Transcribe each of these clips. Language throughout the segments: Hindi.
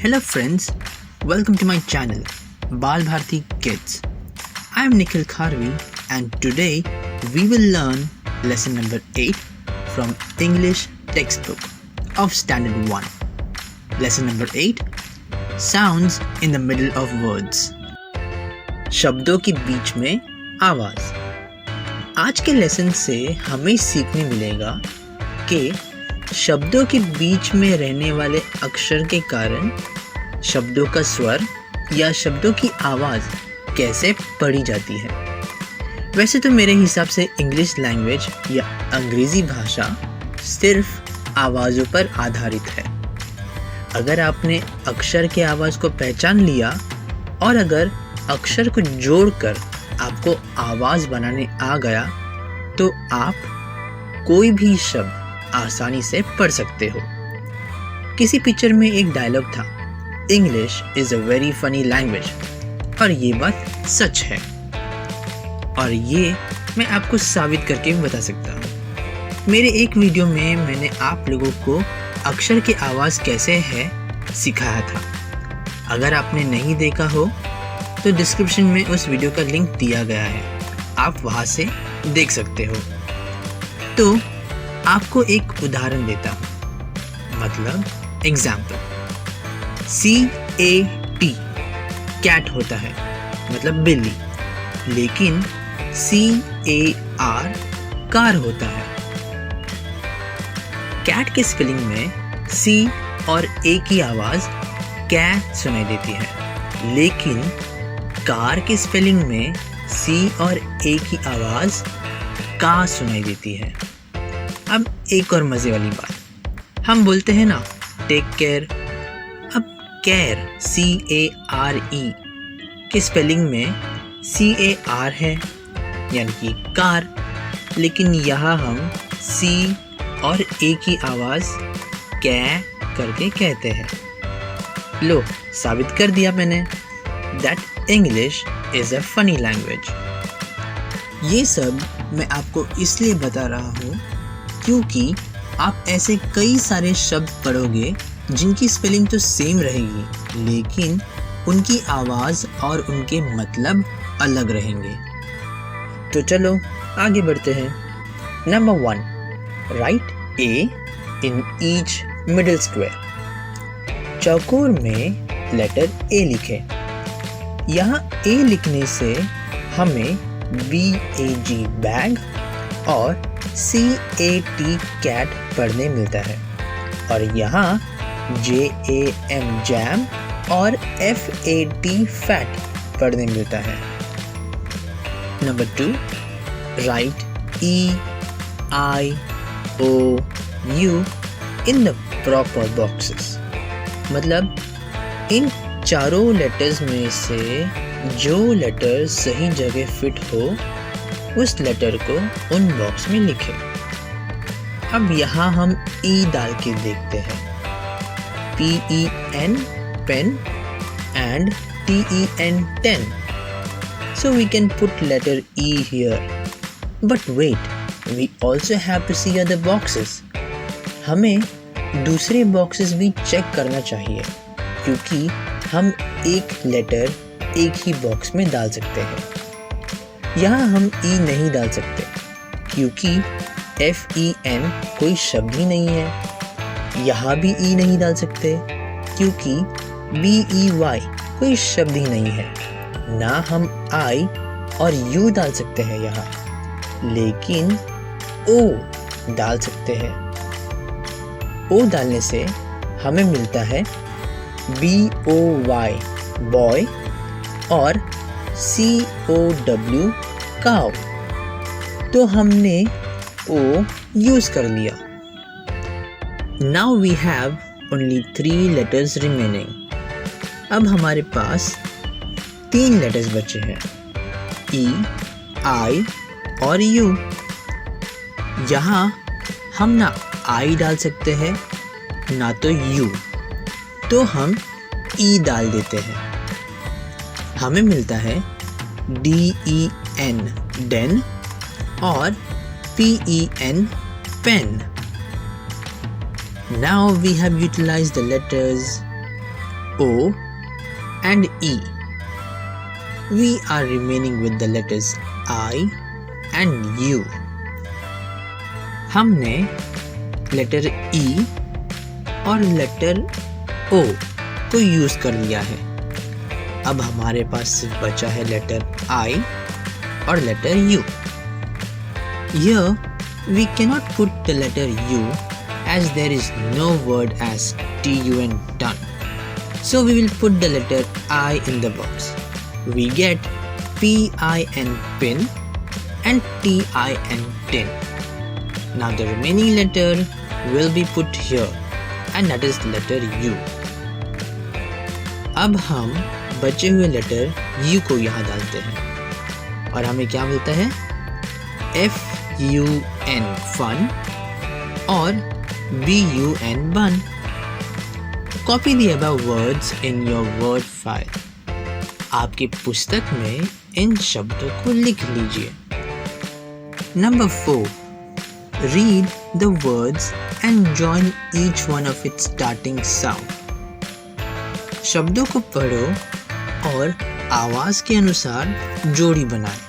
Hello friends, welcome to my channel Bal Bharti Kids. I am Nikhil Kharvi and today we will learn lesson number 8 from English textbook of standard 1. Lesson number 8, sounds in the middle of words. शब्दों के बीच में आवाज। आज के लेसन से हमें सीखने मिलेगा कि शब्दों के बीच में रहने वाले अक्षर के कारण शब्दों का स्वर या शब्दों की आवाज़ कैसे पढ़ी जाती है। वैसे तो मेरे हिसाब से इंग्लिश लैंग्वेज या अंग्रेज़ी भाषा सिर्फ आवाज़ों पर आधारित है। अगर आपने अक्षर के आवाज़ को पहचान लिया और अगर अक्षर को जोड़कर आपको आवाज़ बनाने आ गया तो आप कोई भी शब्द आसानी से पढ़ सकते हो। किसी पिक्चर में एक डायलॉग था, English is a very funny language, और ये बात सच है और ये मैं आपको साबित करके बता सकता हूँ। मेरे एक वीडियो में मैंने आप लोगों को अक्षर की आवाज़ कैसे है सिखाया था। अगर आपने नहीं देखा हो तो डिस्क्रिप्शन में उस वीडियो का लिंक दिया गया है, आप वहाँ से देख सकते हो। तो आपको एक उदाहरण देता हूँ, मतलब एग्जाम्पल। CAT कैट होता है, मतलब बिल्ली, लेकिन CAR कार होता है। कैट के स्पेलिंग में C और A की आवाज़ कै सुनाई देती है, लेकिन कार के स्पेलिंग में C और A की आवाज़ का सुनाई देती है। अब एक और मज़े वाली बात, हम बोलते हैं ना टेक केयर। अब केयर CARE के स्पेलिंग में CAR है, यानी कि कार, लेकिन यहाँ हम C और A की आवाज़ कै करके कहते हैं। लो, साबित कर दिया मैंने, that English is a funny language. ये सब मैं आपको इसलिए बता रहा हूँ क्योंकि आप ऐसे कई सारे शब्द पढ़ोगे जिनकी स्पेलिंग तो सेम रहेगी, लेकिन उनकी आवाज़ और उनके मतलब अलग रहेंगे। तो चलो आगे बढ़ते हैं। Number 1, right A in each middle square. चौकोर में लेटर A लिखें। यहाँ A लिखने से हमें BAG बैग और CAT कैट पढ़ने मिलता है, और यहाँ JAM जैम और FAT फैट पढ़ने मिलता है। Number 2, right EIOU in the proper boxes. मतलब इन चारों लेटर्स में से जो लेटर सही जगह फिट हो उस लेटर को उन बॉक्स में लिखें। अब यहाँ हम E डाल के देखते हैं, PEN pen and TEN ten. So we can put letter E here. But wait, we also have to see other boxes. हमें दूसरे बॉक्सेस भी चेक करना चाहिए, क्योंकि हम एक लेटर एक ही बॉक्स में डाल सकते हैं। यहाँ हम E नहीं डाल सकते क्योंकि FEN कोई शब्द ही नहीं है। यहाँ भी E नहीं डाल सकते क्योंकि BEY कोई शब्द ही नहीं है। ना हम I और U डाल सकते हैं यहाँ, लेकिन O डाल सकते हैं। O डालने से हमें मिलता है BOY बॉय और COW काउ। तो हमने O यूज कर लिया। Now we have only 3 letters remaining. अब हमारे पास 3 लेटर्स बचे हैं, E, I और U। यहाँ हम ना I डाल सकते हैं ना तो U, तो हम E डाल देते हैं। हमें मिलता है DEN den और PEN pen. Now we have utilized the letters O and E. We are remaining with the letters I and U. हमने लेटर E और लेटर O को यूज कर लिया है। अब हमारे पास सिर्फ बचा है लेटर I और letter U. Here we cannot put the letter U as there is no word as TUN done. So we will put the letter I in the box. We get PIN pin and TIN tin. Now the remaining letter will be put here and that is letter U. अब हम बचे हुए लेटर U को यहाँ डालते हैं और हमें क्या मिलता है? FUN fun और BUN bun. Copy the above words in your word file. आपकी पुस्तक में इन शब्दों को लिख लीजिए. Number 4. Read the words and join each one of its starting sound. शब्दों को पढ़ो और आवाज के अनुसार जोड़ी बनाएं.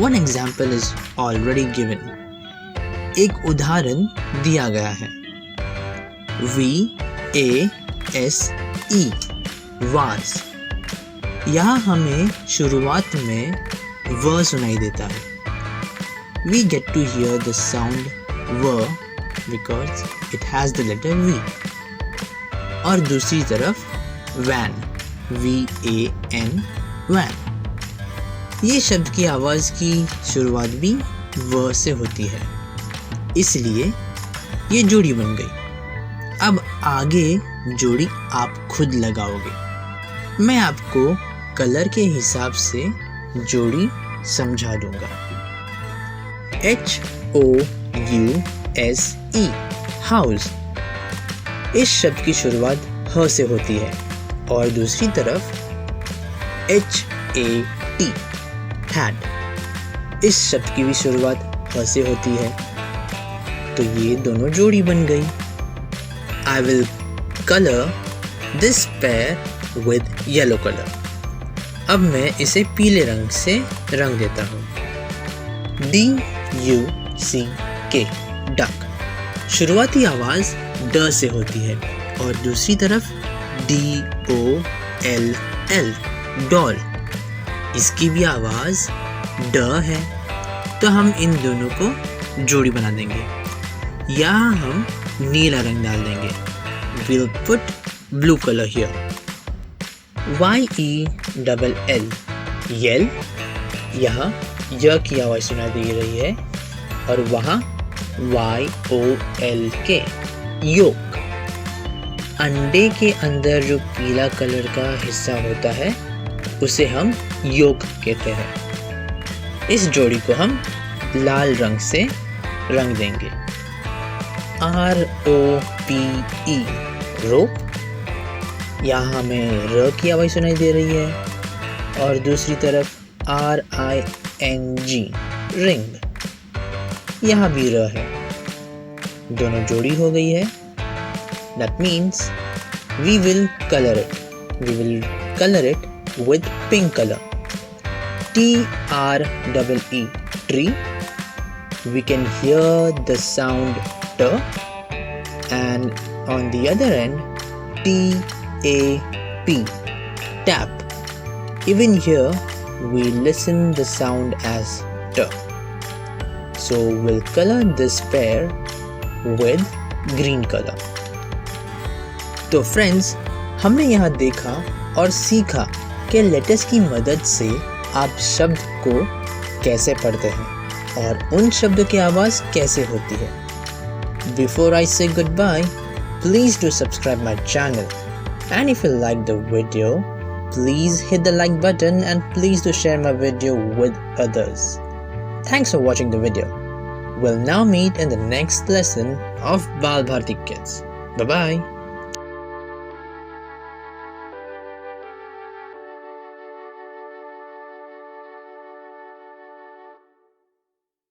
One example is already given. एक उदाहरण दिया गया है. VASE was. यहाँ हमें शुरुआत में व सुनाई देता है. We get to hear the sound V because it has the letter V. और दूसरी तरफ van, VAN, van. ये शब्द की आवाज की शुरुआत भी व से होती है, इसलिए ये जोड़ी बन गई. अब आगे जोड़ी आप खुद लगाओगे. मैं आपको कलर के हिसाब से जोड़ी समझा दूंगा. HOUSE house. इस शब्द की शुरुआत ह से होती है और दूसरी तरफ HAT हैट. इस शब्द की भी शुरुआत ह से होती है, तो ये दोनों जोड़ी बन गई. I will color this pair with yellow color. अब मैं इसे पीले रंग से रंग देता हूँ. DUCK duck. शुरुआती आवाज ड से होती है और दूसरी तरफ DOLL डॉल. इसकी भी आवाज ड है, तो हम इन दोनों को जोड़ी बना देंगे. यहाँ हम नीला रंग डाल देंगे. We'll put blue color here. YELL यल. यहाँ य की आवाज सुनाई दे रही है और वहाँ YOLK योक. अंडे के अंदर जो पीला कलर का हिस्सा होता है उसे हम योक कहते हैं. इस जोड़ी को हम लाल रंग से रंग देंगे. ROPE रोप. यहाँ हमें र की आवाज सुनाई दे रही है और दूसरी तरफ RING रिंग. यहाँ भी र है. दोनों जोड़ी हो गई है. That means we will color it. We will color it with pink color. TREE tree. We can hear the sound T, and on the other end TAP tap. Even here we listen the sound as T. So we'll color this pair with green color. तो फ्रेंड्स, हमने यहाँ देखा और सीखा कि लेटर्स की मदद से आप शब्द को कैसे पढ़ते हैं और उन शब्दों की आवाज़ कैसे होती है. Before I say goodbye, please do subscribe my channel, and if you like the video, please hit the like button and please do share my video with others. Thanks for watching the video. We'll now meet in the next lesson of Bal Bharti Kids. Bye bye.